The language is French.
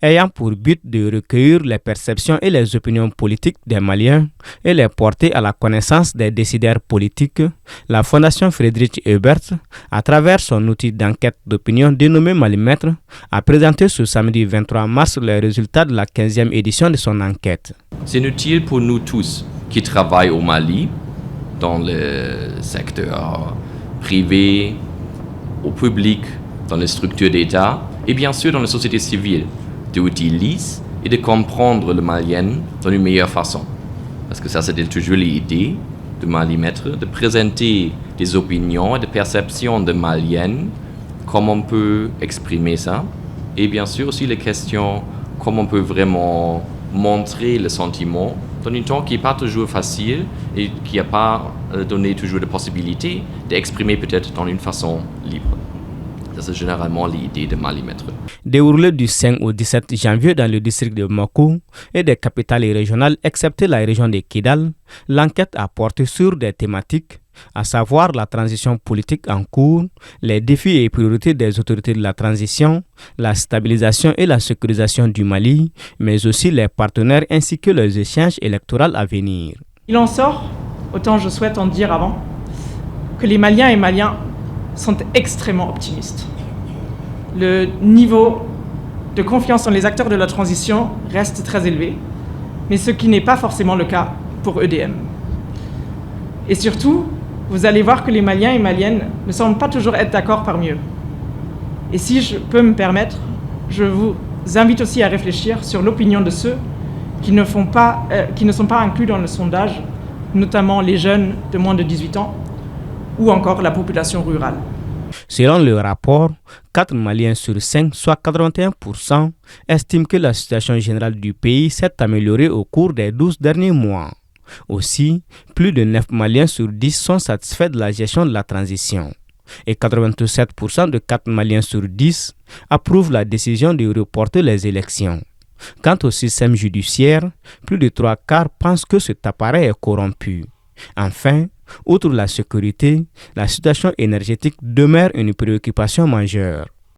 ayant pour but de recueillir les perceptions et les opinions politiques des Maliens et les porter à la connaissance des décideurs politiques. La Fondation Friedrich Ebert, à travers son outil d'enquête d'opinion dénommé Malimètre, a présenté ce samedi 23 mars les résultats de la 15e édition de son enquête. C'est utile pour nous tous qui travaillent au Mali, dans le secteur privé, au public, dans les structures d'État et bien sûr dans la société civile, d'utiliser et de comprendre le malien d'une meilleure façon. Parce que ça, c'était toujours l'idée de Malimètre, de présenter des opinions et des perceptions de maliennes, comment on peut exprimer ça, et bien sûr aussi les questions, comment on peut vraiment montrer le sentiment dans un temps qui n'est pas toujours facile et qui n'a pas donné toujours de possibilité d'exprimer peut-être dans une façon libre. Ça, c'est généralement l'idée de Malimètre. Déroulé du 5 au 17 janvier dans le district de Mako et des capitales régionales, excepté la région de Kidal, l'enquête a porté sur des thématiques, à savoir la transition politique en cours, les défis et priorités des autorités de la transition, la stabilisation et la sécurisation du Mali, mais aussi les partenaires ainsi que les échanges électoraux à venir. Il en sort, autant je souhaite en dire avant, que les Maliens et Maliens sont extrêmement optimistes. Le niveau de confiance dans les acteurs de la transition reste très élevé, mais ce qui n'est pas forcément le cas pour EDM. Et surtout, vous allez voir que les Maliens et Maliennes ne semblent pas toujours être d'accord parmi eux. Et si je peux me permettre, je vous invite aussi à réfléchir sur l'opinion de ceux qui ne sont pas inclus dans le sondage, notamment les jeunes de moins de 18 ans, ou encore la population rurale. Selon le rapport, 4 Maliens sur 5, soit 81%, estiment que la situation générale du pays s'est améliorée au cours des 12 derniers mois. Aussi, plus de 9 Maliens sur 10 sont satisfaits de la gestion de la transition. Et 87% de 4 Maliens sur 10 approuvent la décision de reporter les élections. Quant au système judiciaire, plus de 3/4 pensent que cet appareil est corrompu. Enfin, outre la sécurité, la situation énergétique demeure une préoccupation majeure.